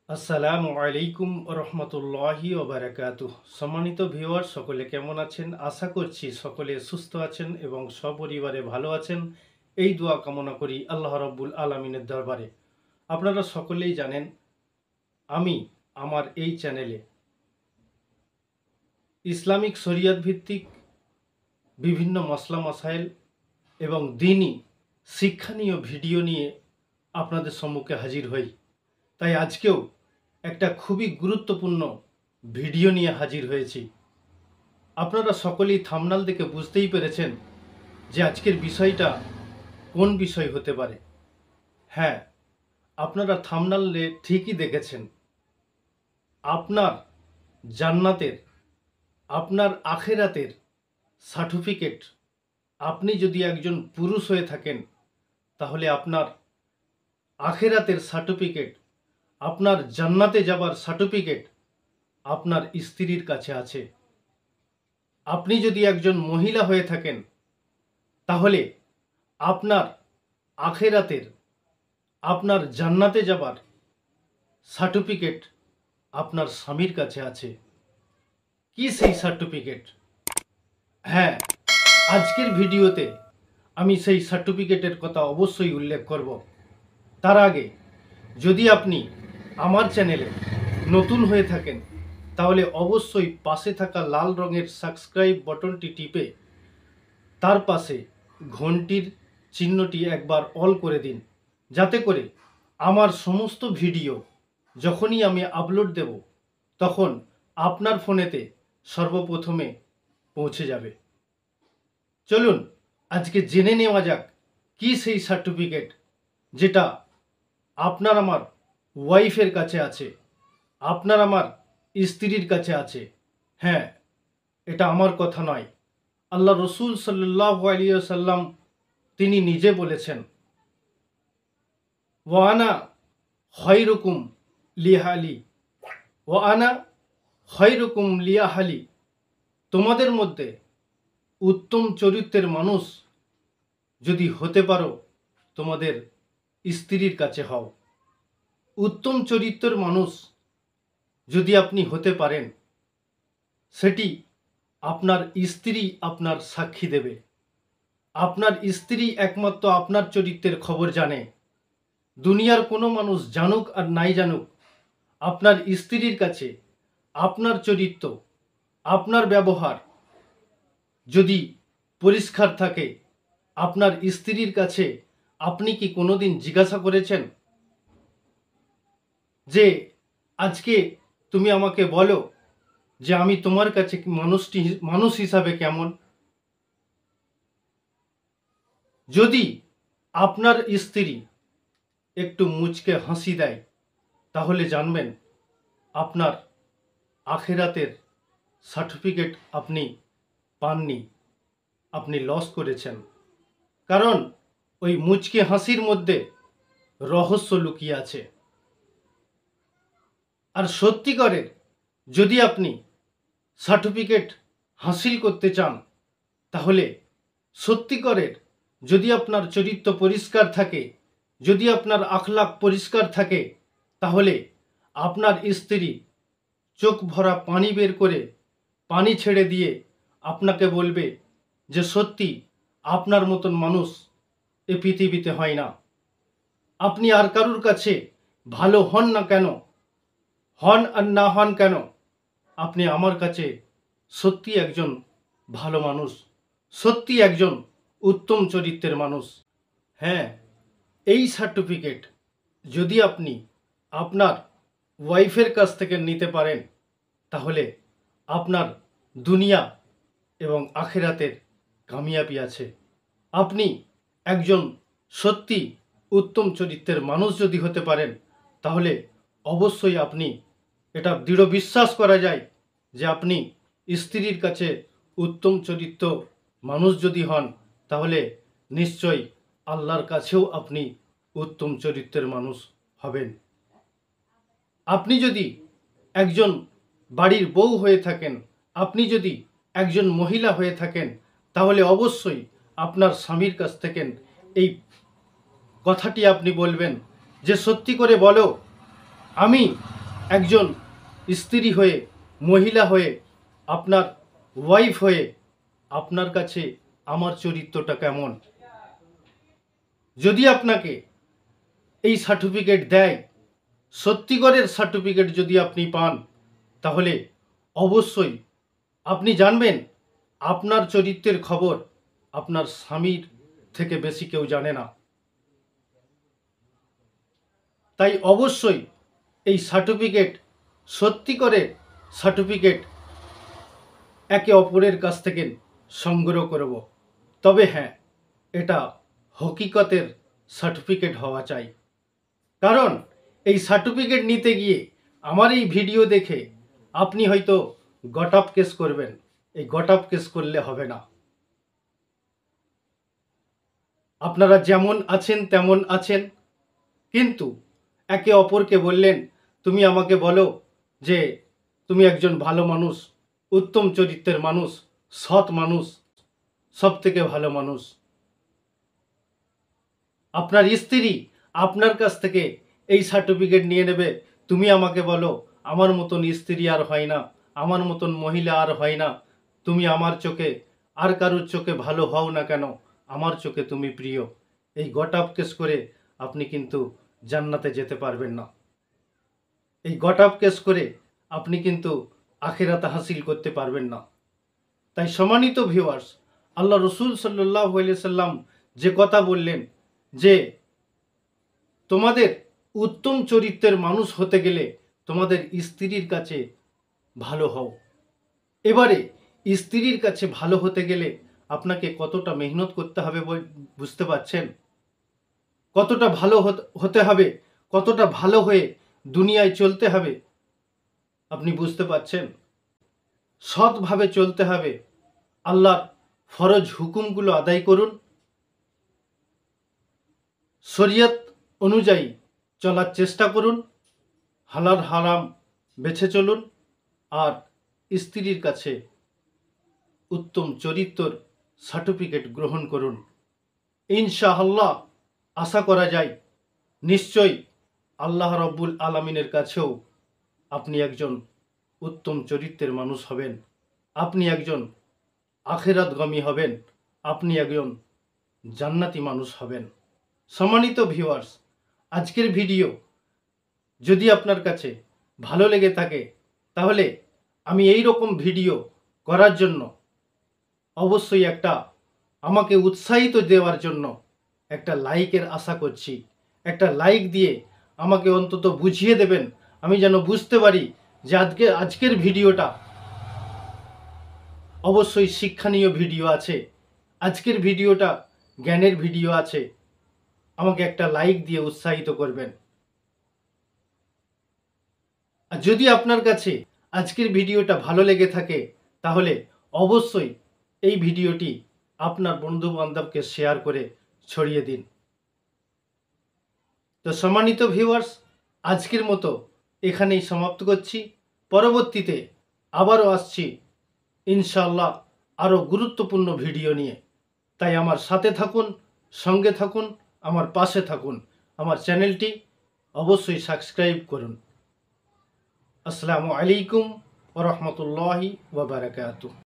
আসসালামু আলাইকুম রহমতুল্লাহি ওবারাকাতুহ। সম্মানিত ভিউয়ার, সকলে কেমন আছেন? আশা করছি সকলে সুস্থ আছেন এবং সপরিবারে ভালো আছেন। এই দোয়া কামনা করি আল্লাহ রাব্বুল আলামিনের দরবারে। আপনারা সকলেই জানেন, আমি আমার এই চ্যানেলে ইসলামিক শরিয়ত ভিত্তিক বিভিন্ন মসলা মাসাইল এবং দ্বীনি শিক্ষণীয় ভিডিও নিয়ে আপনাদের সম্মুখে হাজির হই। তাই আজকেও একটা খুবই গুরুত্বপূর্ণ ভিডিও নিয়ে হাজির হয়েছি। আপনারা সকলেই থাম্বনেল দেখে বুঝতেই পেরেছেন যে আজকের বিষয়টা কোন বিষয় হতে পারে। হ্যাঁ, আপনারা থাম্বনেলে ঠিকই দেখেছেন। আপনার জান্নাতের, আপনার আখেরাতের সার্টিফিকেট, আপনি যদি একজন পুরুষ হয়ে থাকেন তাহলে আপনার আখেরাতের সার্টিফিকেট, আপনার জান্নাতে যাবার সার্টিফিকেট আপনার স্ত্রীর কাছে আছে। আপনি যদি একজন মহিলা হয়ে থাকেন তাহলে আপনার আখেরাতের, আপনার জান্নাতে যাবার সার্টিফিকেট আপনার স্বামীর কাছে আছে। কি সেই সার্টিফিকেট? হ্যাঁ, আজকের ভিডিওতে আমি সেই সার্টিফিকেটের কথা অবশ্যই উল্লেখ করব। তার আগে যদি আপনি আমার চ্যানেলে নতুন হয়ে থাকেন তাহলে অবশ্যই পাশে থাকা লাল রঙের সাবস্ক্রাইব বাটনটি টিপে তার পাশে ঘন্টির চিহ্নটি একবার অল করে দিন, যাতে করে আমার সমস্ত ভিডিও যখনই আমি আপলোড দেব তখন আপনার ফোনেতে সর্বপ্রথমে পৌঁছে যাবে। চলুন আজকে জেনে নেওয়া যাক কি সেই সার্টিফিকেট যেটা আপনার আমার ওয়াইফের কাছে আছে, আপনার আমার স্ত্রীর কাছে আছে। হ্যাঁ, এটা আমার কথা নয়, আল্লাহ রসুল সাল্লাল্লাহু আলাইহি ওয়াসাল্লাম তিনি নিজে বলেছেন, ওয়ানা খয়রুকুম লিহালি, ওয়ানা খয়রুকুম লিয়াহালি। তোমাদের মধ্যে উত্তম চরিত্রের মানুষ যদি হতে পারো তোমাদের স্ত্রীর কাছে হও। উত্তম চরিত্রের মানুষ যদি আপনি হতে পারেন সেটি আপনার স্ত্রী আপনার সাক্ষী দেবে। আপনার স্ত্রী একমাত্র আপনার চরিত্রের খবর জানে। দুনিয়ার কোনো মানুষ জানুক আর নাই জানুক, আপনার স্ত্রীর কাছে আপনার চরিত্র, আপনার ব্যবহার যদি পরিষ্কার থাকে, আপনার স্ত্রীর কাছে আপনি কি কোনোদিন জিজ্ঞাসা করেছেন যে আজকে তুমি আমাকে বলো যে আমি তোমার কাছে মানুষ হিসাবে কেমন? যদি আপনার স্ত্রী একটু মুচকে হাসি দেয় তাহলে জানবেন আপনার আখেরাতের সার্টিফিকেট আপনি পাননি, আপনি লস করেছেন। কারণ ওই মুচকে হাসির মধ্যে রহস্য লুকিয়ে আছে। আর সত্যিকারের যদি আপনি সার্টিফিকেট হাসিল করতে চান তাহলে সত্যিকারের যদি আপনার চরিত্র পরিষ্কার থাকে, যদি আপনার আখলাক পরিষ্কার থাকে, তাহলে আপনার স্ত্রী চোখ ভরা পানি বের করে, পানি ছেড়ে দিয়ে আপনাকে বলবে যে সত্যি আপনার মতন মানুষ এ পৃথিবীতে হয় না। আপনি আর কারুর কাছে ভালো হন না কেন, হন আর না হন কেন, আপনি আমার কাছে সত্যি একজন ভালো মানুষ, সত্যি একজন উত্তম চরিত্রের মানুষ। হ্যাঁ, এই সার্টিফিকেট যদি আপনি আপনার ওয়াইফের কাছ থেকে নিতে পারেন তাহলে আপনার দুনিয়া এবং আখেরাতের কামিয়াবি আছে। আপনি একজন সত্যি উত্তম চরিত্রের মানুষ যদি হতে পারেন তাহলে অবশ্যই আপনি, এটা দৃঢ় বিশ্বাস করা যায় যে আপনি স্ত্রীর কাছে উত্তম চরিত্র মানুষ যদি হন তাহলে নিশ্চয়ই আল্লাহর কাছেও আপনি উত্তম চরিত্রের মানুষ হবেন। আপনি যদি একজন বাড়ির বউ হয়ে থাকেন, আপনি যদি একজন মহিলা হয়ে থাকেন তাহলে অবশ্যই আপনার স্বামীর কাছ থেকে এই কথাটি আপনি বলবেন যে সত্যি করে বলো, আমি একজন স্ত্রী হয়ে, মহিলা হয়ে, আপনার ওয়াইফ হয়ে আপনার কাছে আমার চরিত্রটা কেমন? যদি আপনাকে এই সার্টিফিকেট দেয়, সত্যিকারের সার্টিফিকেট যদি আপনি পান, তাহলে অবশ্যই আপনি জানবেন আপনার চরিত্রের খবর আপনার স্বামীর থেকে বেশি কেউ জানে না। তাই অবশ্যই এই সার্টিফিকেট, সত্যিকারের সার্টিফিকেট একে অপরের কাছ থেকে সংগ্রহ করব। তবে হ্যাঁ, এটা হকিকতের সার্টিফিকেট হওয়া চাই। কারণ এই সার্টিফিকেট নিতে গিয়ে আমার এই ভিডিও দেখে আপনি হয়তো গট আপ কেস করবেন। এই গট আপ কেস করলে হবে না। আপনারা যেমন আছেন তেমন আছেন, কিন্তু একে অপরকে বললেন, তুমি আমাকে বলো যে তুমি একজন ভালো মানুষ, উত্তম চরিত্রের মানুষ, সৎ মানুষ, সব থেকে ভালো মানুষ। আপনার স্ত্রী আপনার কাছ থেকে এই সার্টিফিকেট নিয়ে নেবে, তুমি আমাকে বলো আমার মতন স্ত্রী আর হয় না, আমার মতন মহিলা আর হয় না, তুমি আমার চোখে আর কারোর চোখে ভালো হও না কেন, আমার চোখে তুমি প্রিয়। এই গট আপ কেস করে আপনি কিন্তু জান্নাতে যেতে পারবেন না। এই গট আপ কেস করে আপনি কিন্তু আখিরাতে হাসিল করতে পারবেন না। তাই সম্মানিত ভিউয়ার্স, আল্লাহ রসুল সাল্লাল্লাহু আলাইহি সাল্লাম যে কথা বললেন যে তোমাদের উত্তম চরিত্রের মানুষ হতে গেলে তোমাদের স্ত্রীর কাছে ভালো হও। এবারে স্ত্রীর কাছে ভালো হতে গেলে আপনাকে কতটা মেহনত করতে হবে বুঝতে পারছেন? কতটা ভালো হতে হবে, কতটা ভালো হয়ে দুনিয়ায় চলতে হবে আপনি বুঝতে পারছেন? সৎভাবে চলতে হবে। আল্লাহর ফরজ হুকুমগুলো আদায় করুন, শরীয়ত অনুযায়ী চলার চেষ্টা করুন, হালাল হারাম বেছে চলুন, আর স্ত্রীর কাছে উত্তম চরিত্রের সার্টিফিকেট গ্রহণ করুন। ইনশাআল্লাহ আশা করা যায় নিশ্চয়ই আল্লাহ রাব্বুল আলামিনের কাছেও আপনি একজন উত্তম চরিত্রের মানুষ হবেন, আপনি একজন আখিরাতগামী হবেন, আপনি একজন জান্নাতি মানুষ হবেন। সম্মানিত ভিউয়ার্স, আজকের ভিডিও যদি আপনার কাছে ভালো লেগে থাকে, তাহলে আমি এই রকম ভিডিও করার জন্য অবশ্যই আমাকে উৎসাহিত দেওয়ার জন্য একটা লাইকের আশা করছি। একটা লাইক দিয়ে আমাকে অন্তত বুঝিয়ে দেবেন, আমি যেন বুঝতে পারি যে আজকের ভিডিওটা অবশ্যই শিক্ষণীয় ভিডিও আছে, আজকের ভিডিওটা জ্ঞানের ভিডিও আছে। আমাকে একটা লাইক দিয়ে উৎসাহিত করবেন। আর যদি আপনার কাছে আজকের ভিডিওটা ভালো লেগে থাকে, তাহলে অবশ্যই এই ভিডিওটি আপনার বন্ধু বান্ধবকে শেয়ার করে ছড়িয়ে দিন। তো সম্মানিত ভিউয়ার্স, আজকের মতো এখানেই সমাপ্ত করছি। পরবর্তীতে আবারও আসছি ইনশাআল্লাহ আরও গুরুত্বপূর্ণ ভিডিও নিয়ে। তাই আমার সাথে থাকুন, সঙ্গে থাকুন, আমার পাশে থাকুন। আমার চ্যানেলটি অবশ্যই সাবস্ক্রাইব করুন। আসসালামু আলাইকুম ওয়া রাহমাতুল্লাহি ওয়া বারাকাতুহু।